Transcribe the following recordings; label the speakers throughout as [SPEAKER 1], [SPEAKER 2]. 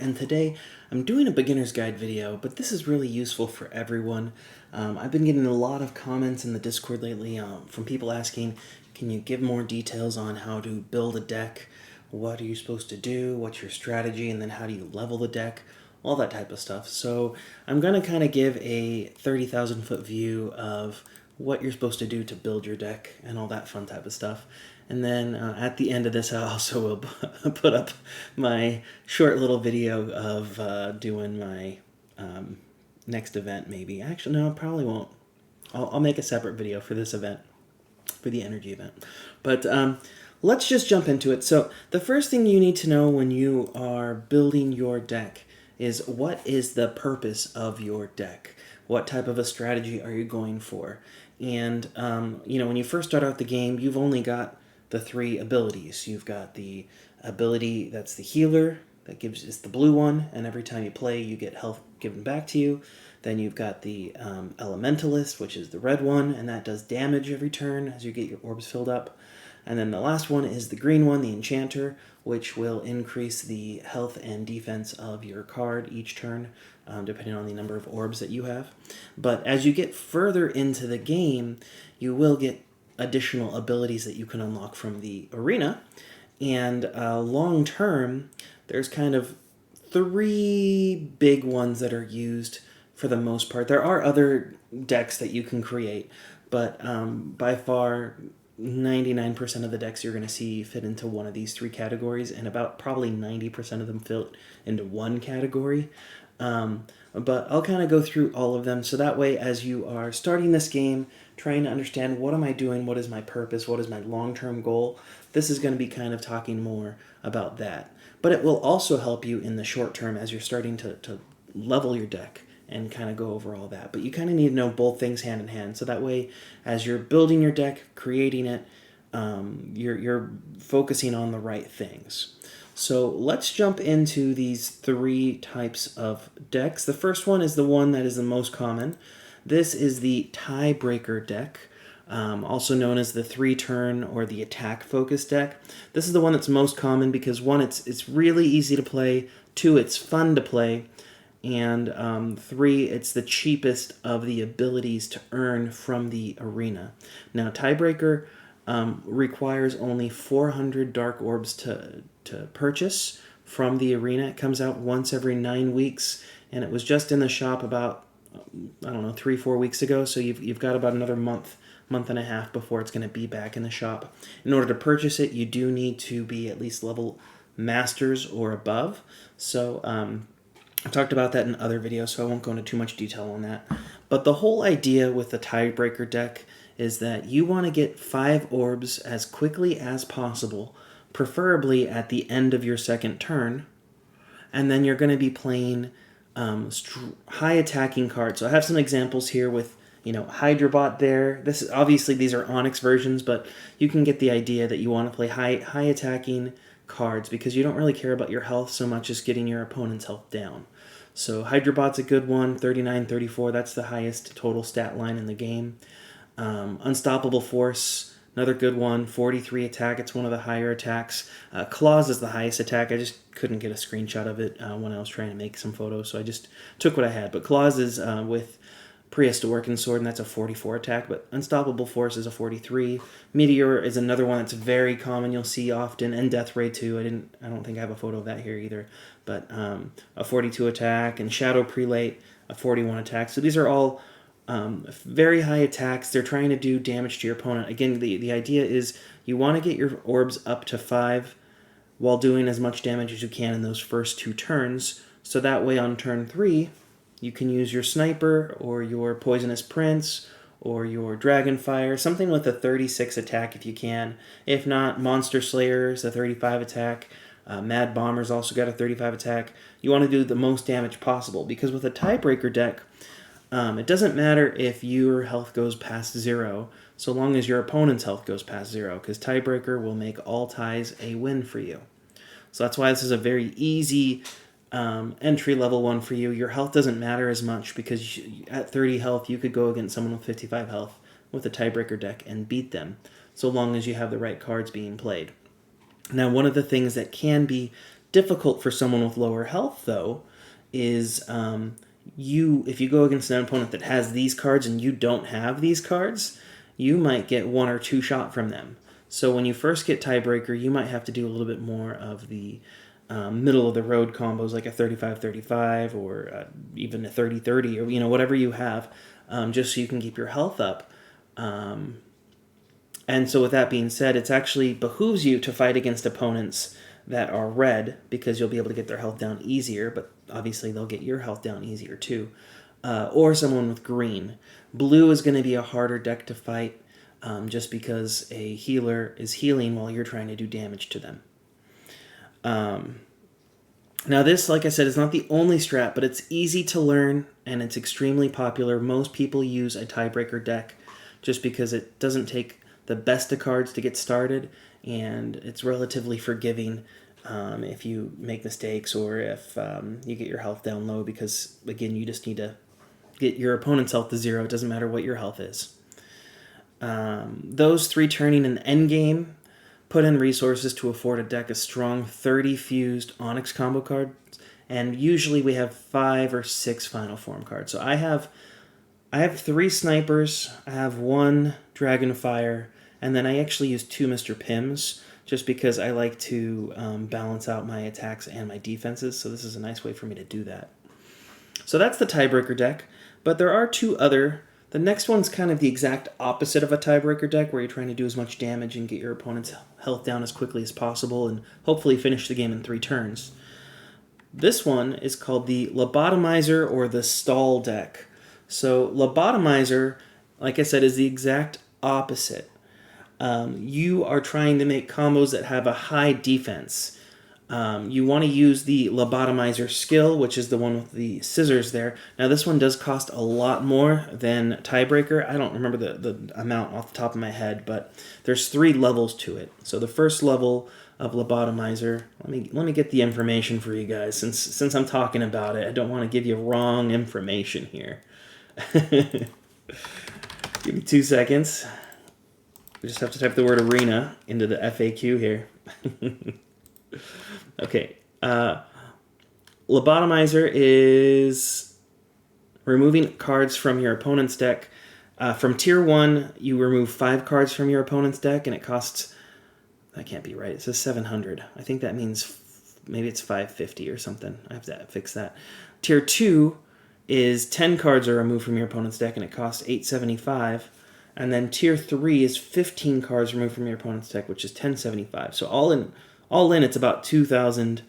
[SPEAKER 1] and today I'm doing a beginner's guide video, but this is really useful for everyone. I've been getting a lot of comments in the Discord lately from people asking, can you give more details on how to build a deck? What are you supposed to do? What's your strategy? And then how do you level the deck? All that type of stuff. So I'm going to kind of give a 30,000 foot view of what you're supposed to do to build your deck and all that fun type of stuff. And then at the end of this, I also will put up my short little video of doing my next event, maybe. Actually, no, I probably won't. I'll make a separate video for this event, for the energy event. But let's just jump into it. So the first thing you need to know when you are building your deck is what is the purpose of your deck? What type of a strategy are you going for? And, when you first start out the game, you've only got the three abilities. You've got the ability that's the healer, is the blue one, and every time you play, you get health given back to you. Then you've got the elementalist, which is the red one, and that does damage every turn as you get your orbs filled up. And then the last one is the green one, the enchanter, which will increase the health and defense of your card each turn, depending on the number of orbs that you have. But as you get further into the game, you will get additional abilities that you can unlock from the arena. And long term, there's kind of three big ones that are used for the most part. There are other decks that you can create, but by far 99% of the decks you're going to see fit into one of these three categories, and about probably 90% of them fit into one category. But I'll kind of go through all of them, so that way as you are starting this game, trying to understand what am I doing, what is my purpose, what is my long-term goal, this is going to be kind of talking more about that. But it will also help you in the short term as you're starting to level your deck and kind of go over all that. But you kind of need to know both things hand in hand, so that way as you're building your deck, creating it, you're focusing on the right things. So let's jump into these three types of decks. The first one is the one that is the most common. This is the tiebreaker deck, also known as the 3-turn or the attack focus deck. This is the one that's most common because one, it's really easy to play, two, it's fun to play, and three, it's the cheapest of the abilities to earn from the arena. Now, tiebreaker requires only 400 dark orbs to purchase from the arena. It comes out once every 9 weeks, and it was just in the shop about 3-4 weeks ago, so you've got about another month and a half before it's going to be back in the shop. In order to purchase it, you do need to be at least level masters or above. So I talked about that in other videos, so I won't go into too much detail on that. But the whole idea with the tiebreaker deck is that you want to get 5 orbs as quickly as possible, preferably at the end of your second turn, and then you're going to be playing high attacking cards. So I have some examples here with Hydrobot there. This is obviously, these are Onyx versions, but you can get the idea that you want to play high attacking cards because you don't really care about your health so much as getting your opponent's health down. So Hydrobot's a good one, 39, 34, that's the highest total stat line in the game. Unstoppable Force, another good one, 43 attack, it's one of the higher attacks. Claws is the highest attack. I just couldn't get a screenshot of it when I was trying to make some photos, so I just took what I had. But Claws is with Prehistoric and Sword, and that's a 44 attack, but Unstoppable Force is a 43. Meteor is another one that's very common, you'll see often, and Death Ray too. I don't think I have a photo of that here either, but a 42 attack, and Shadow Prelate, a 41 attack. So these are all very high attacks. They're trying to do damage to your opponent. Again, the idea is you want to get your orbs up to 5 while doing as much damage as you can in those first 2 turns, so that way on turn 3, you can use your Sniper or your Poisonous Prince or your Dragonfire, something with a 36 attack if you can. If not, Monster Slayer is a 35 attack. Mad Bomber's also got a 35 attack. You want to do the most damage possible, because with a tiebreaker deck, it doesn't matter if your health goes past 0, so long as your opponent's health goes past 0, because tiebreaker will make all ties a win for you. So that's why this is a very easy entry-level one for you. Your health doesn't matter as much because at 30 health, you could go against someone with 55 health with a tiebreaker deck and beat them, so long as you have the right cards being played. Now, one of the things that can be difficult for someone with lower health, though, is if you go against an opponent that has these cards and you don't have these cards, you might get 1 or 2 shot from them. So when you first get tiebreaker, you might have to do a little bit more of the middle of the road combos, like a 35-35 or even a 30-30, or whatever you have, just so you can keep your health up. And so with that being said, it actually behooves you to fight against opponents that are red, because you'll be able to get their health down easier, but obviously they'll get your health down easier too. Or someone with green. Blue is going to be a harder deck to fight, just because a healer is healing while you're trying to do damage to them. Now this, like I said, is not the only strat, but it's easy to learn and it's extremely popular. Most people use a tiebreaker deck just because it doesn't take the best of cards to get started, and it's relatively forgiving if you make mistakes or if you get your health down low, because, again, you just need to get your opponent's health to 0. It doesn't matter what your health is. Those 3 turning in the endgame put in resources to afford a deck of strong 30 fused Onyx combo cards, and usually we have 5 or 6 final form cards. So I have 3 snipers, I have 1 Dragonfire, and then I actually use 2 Mr. Pims, just because I like to balance out my attacks and my defenses, so this is a nice way for me to do that. So that's the tiebreaker deck, but there are 2 other. The next one's kind of the exact opposite of a tiebreaker deck, where you're trying to do as much damage and get your opponent's health down as quickly as possible and hopefully finish the game in 3 turns. This one is called the lobotomizer or the stall deck. So lobotomizer, like I said, is the exact opposite. You are trying to make combos that have a high defense. You want to use the lobotomizer skill, which is the one with the scissors there. Now this one does cost a lot more than tiebreaker. I don't remember the amount off the top of my head, but there's 3 levels to it. So the first level of lobotomizer, let me get the information for you guys, since I'm talking about it. I don't want to give you wrong information here. Give me 2 seconds. We just have to type the word arena into the FAQ here. Okay. Lobotomizer is removing cards from your opponent's deck. From tier 1, you remove 5 cards from your opponent's deck, and it costs... That can't be right. It says 700. I think that means maybe it's 550 or something. I have to fix that. Tier 2 is 10 cards are removed from your opponent's deck, and it costs 875. And then tier 3 is 15 cards removed from your opponent's deck, which is 1075. So all in, it's about 2,000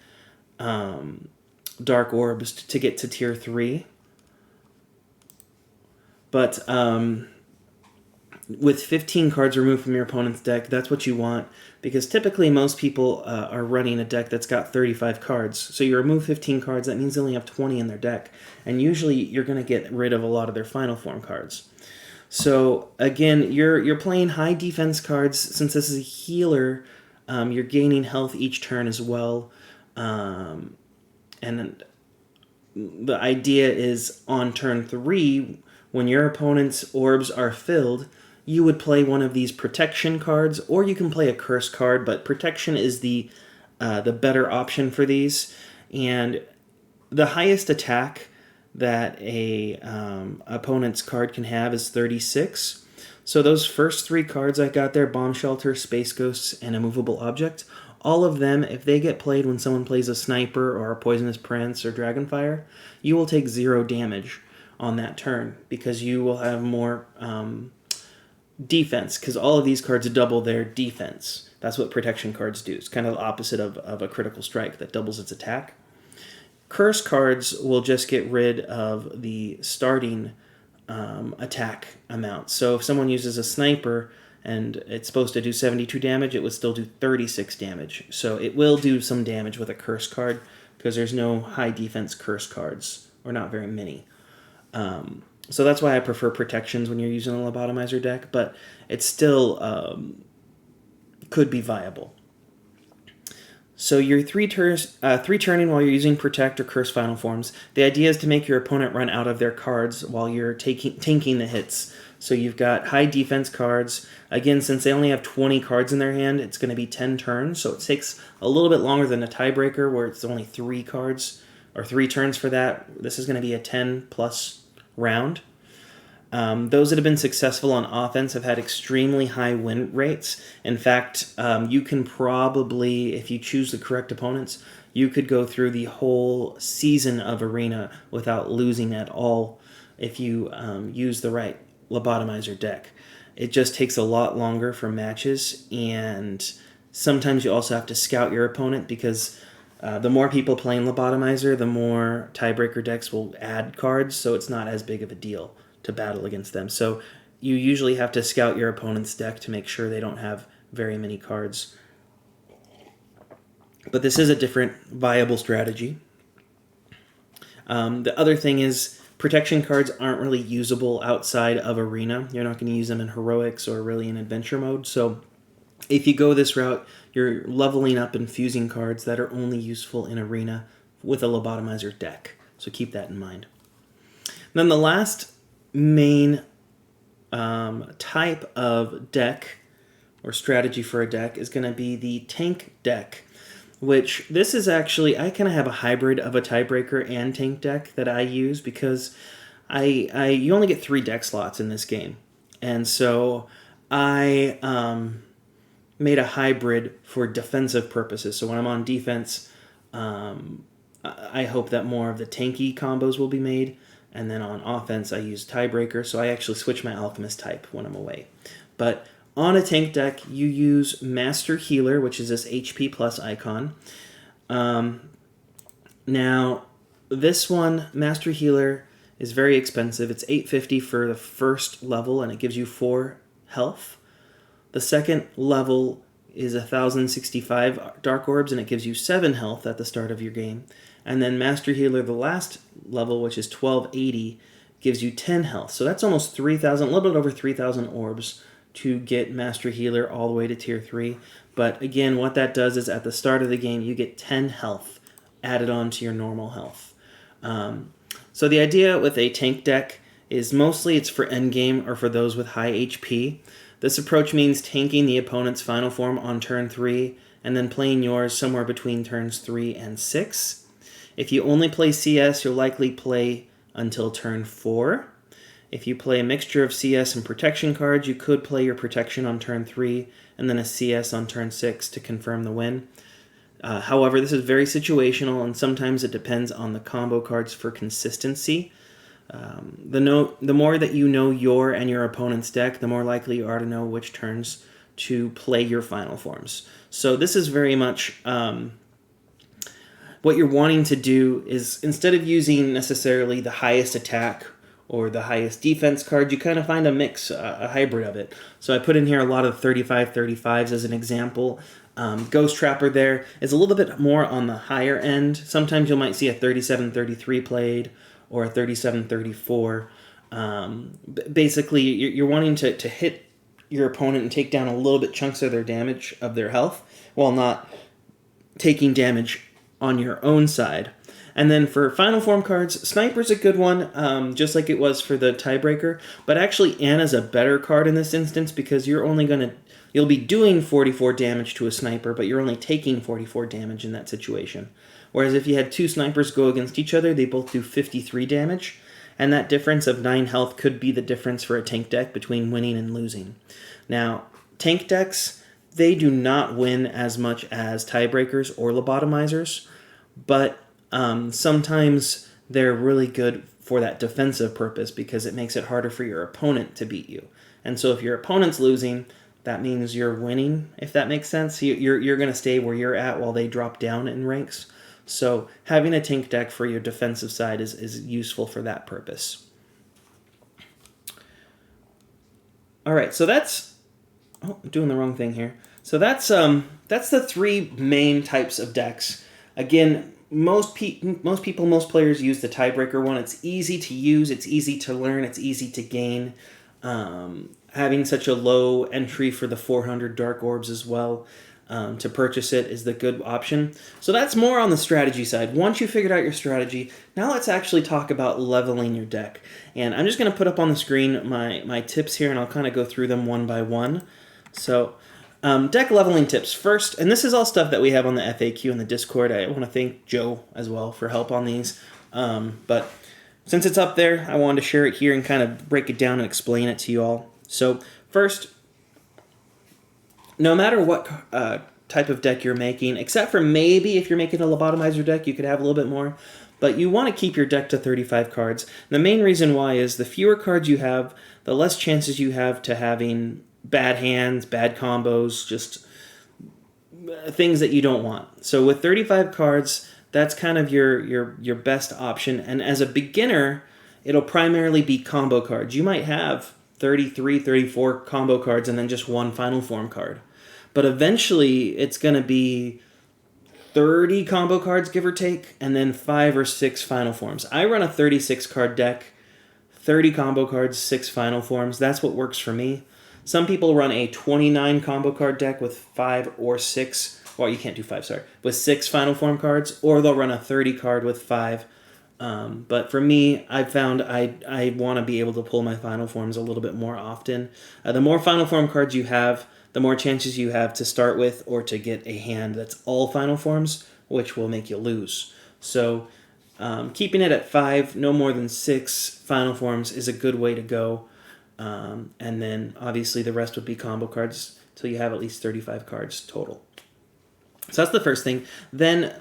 [SPEAKER 1] dark orbs to get to tier 3. But with 15 cards removed from your opponent's deck, that's what you want, because typically most people are running a deck that's got 35 cards. So you remove 15 cards, that means they only have 20 in their deck. And usually you're going to get rid of a lot of their final form cards. So again, you're playing high defense cards. Since this is a healer, you're gaining health each turn as well. And the idea is on turn 3, when your opponent's orbs are filled, you would play one of these protection cards, or you can play a curse card, but protection is the better option for these. And the highest attack that a opponent's card can have is 36. So those first 3 cards I got there, Bomb Shelter, Space Ghosts, and Immovable Object, all of them, if they get played when someone plays a Sniper or a Poisonous Prince or Dragonfire, you will take 0 damage on that turn, because you will have more defense, because all of these cards double their defense. That's what protection cards do. It's kind of the opposite of a critical strike that doubles its attack. Curse cards will just get rid of the starting attack amount. So if someone uses a Sniper and it's supposed to do 72 damage, it would still do 36 damage. So it will do some damage with a curse card, because there's no high defense curse cards, or not very many. So that's why I prefer protections when you're using a lobotomizer deck, but it still could be viable. So you're three turning while you're using Protect or Curse Final Forms. The idea is to make your opponent run out of their cards while you're tanking the hits. So you've got high defense cards. Again, since they only have 20 cards in their hand, it's going to be 10 turns. So it takes a little bit longer than a tiebreaker where it's only 3 cards or 3 turns for that. This is going to be a 10 plus round. Those that have been successful on offense have had extremely high win rates. In fact, you can probably, if you choose the correct opponents, you could go through the whole season of Arena without losing at all if you use the right lobotomizer deck. It just takes a lot longer for matches, and sometimes you also have to scout your opponent because the more people playing lobotomizer, the more tiebreaker decks will add cards, so it's not as big of a deal to battle against them. So you usually have to scout your opponent's deck to make sure they don't have very many cards. But this is a different viable strategy. The other thing is protection cards aren't really usable outside of Arena. You're not going to use them in Heroics or really in Adventure mode. So if you go this route, you're leveling up and fusing cards that are only useful in Arena with a lobotomizer deck. So keep that in mind. Then the last main type of deck or strategy for a deck is going to be the tank deck, which this is actually, I kind of have a hybrid of a tiebreaker and tank deck that I use because you only get 3 deck slots in this game. And so I made a hybrid for defensive purposes. So when I'm on defense, I hope that more of the tanky combos will be made. And then on offense, I use tiebreaker, so I actually switch my alchemist type when I'm away. But on a tank deck, you use Master Healer, which is this HP plus icon. Now, this one, Master Healer, is very expensive. It's $850 for the first level, and it gives you 4 health. The second level is 1,065 Dark Orbs, and it gives you 7 health at the start of your game. And then Master Healer, the last level, which is 1280, gives you 10 health. So that's almost 3,000, a little bit over 3,000 orbs to get Master Healer all the way to Tier 3. But again, what that does is at the start of the game, you get 10 health added on to your normal health. So the idea with a tank deck is mostly it's for endgame or for those with high HP. This approach means tanking the opponent's final form on turn 3 and then playing yours somewhere between turns 3 and 6. If you only play CS, you'll likely play until turn 4. If you play a mixture of CS and protection cards, you could play your protection on turn 3 and then a CS on turn 6 to confirm the win. However, this is very situational, and sometimes it depends on the combo cards for consistency. The more that you know your and your opponent's deck, the more likely you are to know which turns to play your final forms. So this is very much what you're wanting to do is instead of using necessarily the highest attack or the highest defense card, you kind of find a mix, a hybrid of it. So I put in here a lot of 35-35s as an example. Ghost Trapper there is a little bit more on the higher end. Sometimes you might see a 37-33 played or a 37-34. Basically, you're wanting to hit your opponent and take down a little bit chunks of their damage, of their health, while not taking damage on your own side. And then for final form cards, Sniper's a good one, just like it was for the tiebreaker. But actually, Anna's a better card in this instance because you'll be doing 44 damage to a sniper, but you're only taking 44 damage in that situation. Whereas if you had 2 snipers go against each other, they both do 53 damage. And that difference of 9 health could be the difference for a tank deck between winning and losing. Now, tank decks, they do not win as much as tiebreakers or lobotomizers, but sometimes they're really good for that defensive purpose because it makes it harder for your opponent to beat you. And so if your opponent's losing, that means you're winning, if that makes sense. You're going to stay where you're at while they drop down in ranks. So having a tank deck for your defensive side is useful for that purpose. All right, so that's... Oh, I'm doing the wrong thing here. So that's the 3 main types of decks. Again, most players use the tiebreaker one. It's easy to use, it's easy to learn, it's easy to gain. Having such a low entry for the 400 Dark Orbs as well. to purchase it is the good option. So that's more on the strategy side. Once you figured out your strategy, now let's actually talk about leveling your deck. And I'm just going to put up on the screen my tips here, and I'll kind of go through them one by one. So deck leveling tips first, and this is all stuff that we have on the FAQ in the Discord. I want to thank Joe as well for help on these. But since it's up there, I wanted to share it here and kind of break it down and explain it to you all. So first, no matter what type of deck you're making, except for maybe if you're making a lobotomizer deck, you could have a little bit more, but you want to keep your deck to 35 cards. The main reason why is the fewer cards you have, the less chances you have to having bad hands, bad combos, just things that you don't want. So with 35 cards, that's kind of your best option. And as a beginner, it'll primarily be combo cards. You might have 33, 34 combo cards and then just one final form card. But eventually, it's going to be 30 combo cards, give or take, and then 5 or 6 final forms. I run a 36 card deck, 30 combo cards, 6 final forms. That's what works for me. Some people run a 29 combo card deck with 5 or 6, well, you can't do 5, sorry, with 6 final form cards, or they'll run a 30 card with 5. But for me, I found I want to be able to pull my final forms a little bit more often. The more final form cards you have, the more chances you have to start with or to get a hand that's all final forms, which will make you lose. So keeping it at 5, no more than 6 final forms is a good way to go. And then obviously the rest would be combo cards till you have at least 35 cards total. So that's the first thing. Then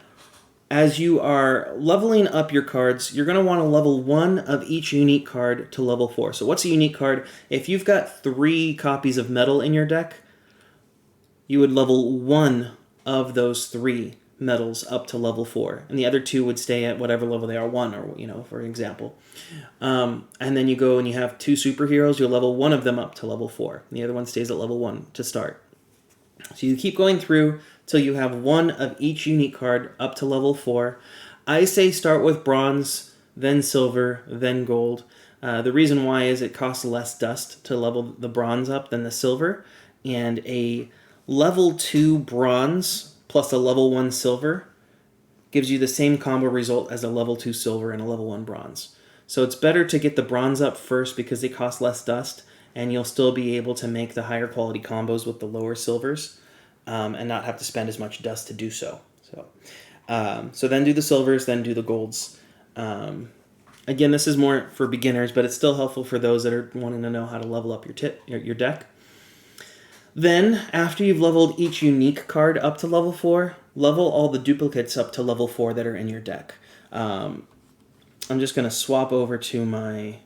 [SPEAKER 1] as you are leveling up your cards, you're going to want to level 1 of each unique card to level 4. So what's a unique card? If you've got 3 copies of metal in your deck, you would level 1 of those 3 metals up to level 4. And the other 2 would stay at whatever level they are, 1 or, for example. And then you go and you have 2 superheroes, you'll level 1 of them up to level 4. And the other one stays at level 1 to start. So you keep going through till you have 1 of each unique card up to level 4. I say start with bronze, then silver, then gold. The reason why is it costs less dust to level the bronze up than the silver. And a level 2 bronze plus a level 1 silver gives you the same combo result as a level 2 silver and a level 1 bronze. So it's better to get the bronze up first because they cost less dust, and you'll still be able to make the higher quality combos with the lower silvers and not have to spend as much dust to do so. So then do the silvers, then do the golds. Again, this is more for beginners, but it's still helpful for those that are wanting to know how to level up your deck. Then, after you've leveled each unique card up to level 4, level all the duplicates up to level 4 that are in your deck. I'm just going to swap over to my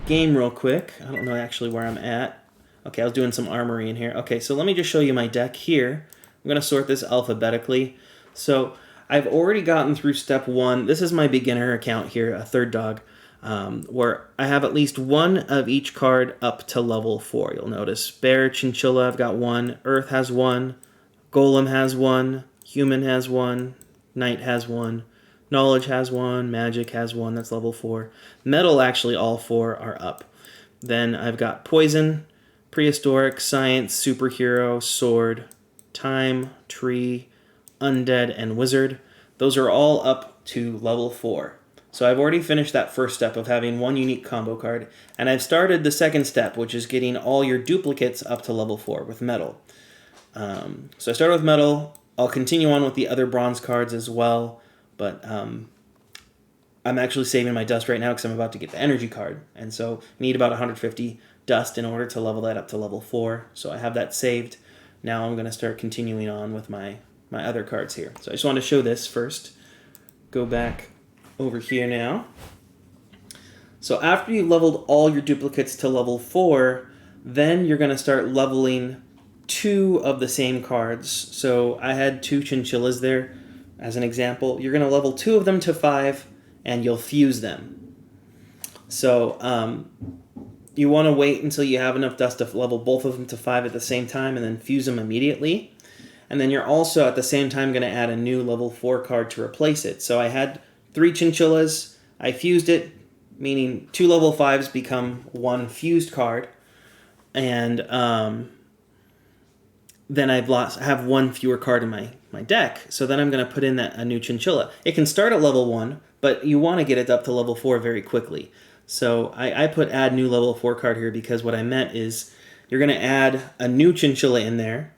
[SPEAKER 1] game real quick. I don't know actually where I'm at. Okay, I was doing some armory in here. Okay, so let me just show you my deck here. I'm going to sort this alphabetically. So I've already gotten through step 1. This is my beginner account here, a Tapdawg, where I have at least 1 of each card up to level 4. You'll notice Bear, Chinchilla, I've got 1. Earth has 1. Golem has 1. Human has 1. Knight has 1. Knowledge has 1. Magic has 1. That's level 4. Metal, actually, all 4 are up. Then I've got Poison, Prehistoric, Science, Superhero, Sword, Time, Tree, Undead, and Wizard. Those are all up to level 4. So I've already finished that first step of having 1 unique combo card, and I've started the second step, which is getting all your duplicates up to level 4 with metal. So I started with metal. I'll continue on with the other bronze cards as well, but I'm actually saving my dust right now because I'm about to get the energy card, and so I need about 150 dust in order to level that up to level 4. So I have that saved. Now I'm going to start continuing on with my other cards here. So I just want to show this first. Go back over here now. So after you've leveled all your duplicates to level 4, then you're going to start leveling 2 of the same cards. So I had 2 chinchillas there as an example. You're going to level 2 of them to 5, and you'll fuse them. So you want to wait until you have enough dust to level both of them to 5 at the same time and then fuse them immediately. And then you're also at the same time going to add a new level 4 card to replace it. So I had 3 chinchillas. I fused it, meaning 2 level 5s become 1 fused card. And then have one fewer card in my deck. So then I'm going to put in a new Chinchilla. It can start at level 1, but you want to get it up to level 4 very quickly. So I put add new level 4 card here because what I meant is you're going to add a new Chinchilla in there,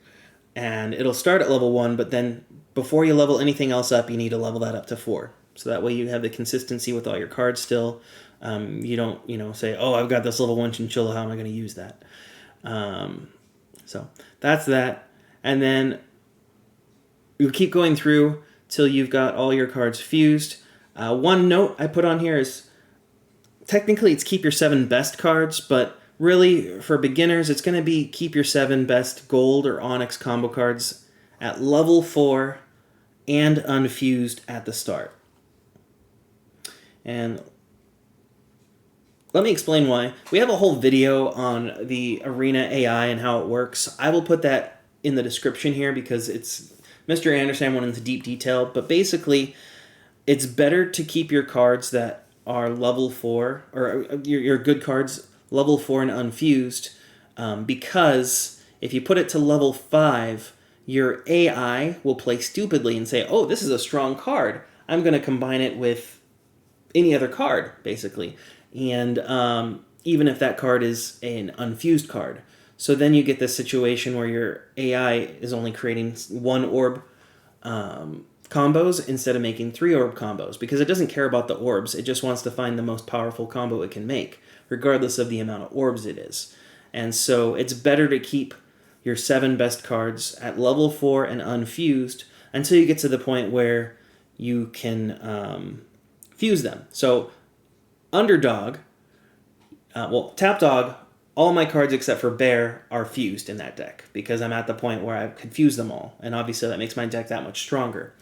[SPEAKER 1] and it'll start at level 1, but then before you level anything else up, you need to level that up to 4. So that way you have the consistency with all your cards still. You don't, say, oh, I've got this level 1 Chinchilla, how am I going to use that? So that's that. And then you keep going through till you've got all your cards fused. One note I put on here is technically it's keep your 7 best cards, but really for beginners it's going to be keep your 7 best gold or onyx combo cards at level 4 and unfused at the start. And let me explain why. We have a whole video on the Arena AI and how it works. I will put that in the description here because Mr. Anderson went into deep detail, but basically it's better to keep your cards that are level 4, or your good cards level 4 and unfused, because if you put it to level 5, your AI will play stupidly and say, oh, this is a strong card. I'm going to combine it with any other card, basically. And even if that card is an unfused card. So then you get this situation where your AI is only creating 1 orb combos instead of making 3 orb combos, because it doesn't care about the orbs. It just wants to find the most powerful combo it can make, regardless of the amount of orbs it is. And so it's better to keep your 7 best cards at level 4 and unfused until you get to the point where you can fuse them. So Underdog, Tapdawg, all my cards except for Bear are fused in that deck because I'm at the point where I could fuse them all, and obviously that makes my deck that much stronger.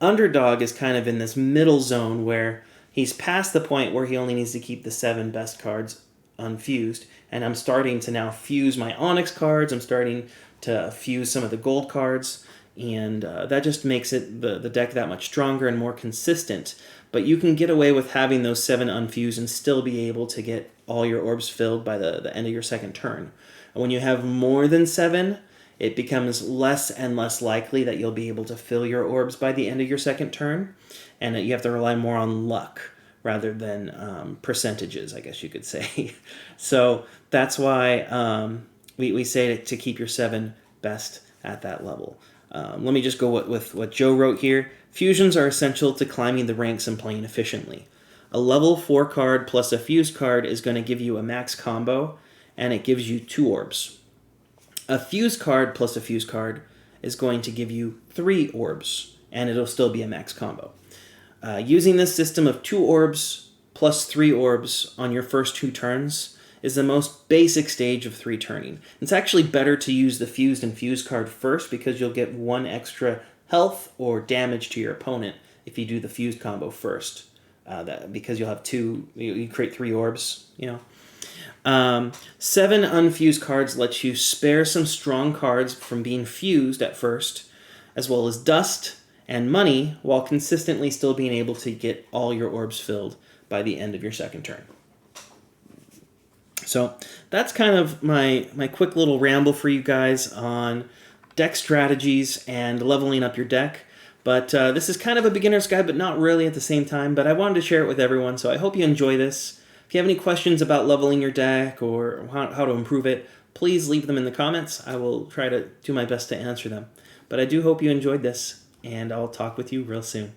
[SPEAKER 1] Underdog is kind of in this middle zone where he's past the point where he only needs to keep the 7 best cards unfused, and I'm starting to now fuse my Onyx cards, I'm starting to fuse some of the gold cards, and that just makes it the deck that much stronger and more consistent. But you can get away with having those 7 unfused and still be able to get all your orbs filled by the end of your second turn. And when you have more than 7, it becomes less and less likely that you'll be able to fill your orbs by the end of your second turn, and you have to rely more on luck rather than percentages, I guess you could say. So that's why we say to keep your 7 best at that level. Let me just go with what Joe wrote here. Fusions are essential to climbing the ranks and playing efficiently. A level 4 card plus a fused card is going to give you a max combo, and it gives you 2 orbs. A fused card plus a fused card is going to give you 3 orbs, and it'll still be a max combo. Using this system of 2 orbs plus 3 orbs on your first 2 turns is the most basic stage of 3 turning. It's actually better to use the fused and fused card first because you'll get 1 extra health or damage to your opponent if you do the fused combo first. Because you'll have 2, you create 3 orbs, 7 unfused cards let you spare some strong cards from being fused at first, as well as dust and money, while consistently still being able to get all your orbs filled by the end of your second turn. So that's kind of my quick little ramble for you guys on deck strategies and leveling up your deck. But this is kind of a beginner's guide, but not really at the same time. But I wanted to share it with everyone, so I hope you enjoy this. If you have any questions about leveling your deck or how to improve it, please leave them in the comments. I will try to do my best to answer them. But I do hope you enjoyed this, and I'll talk with you real soon.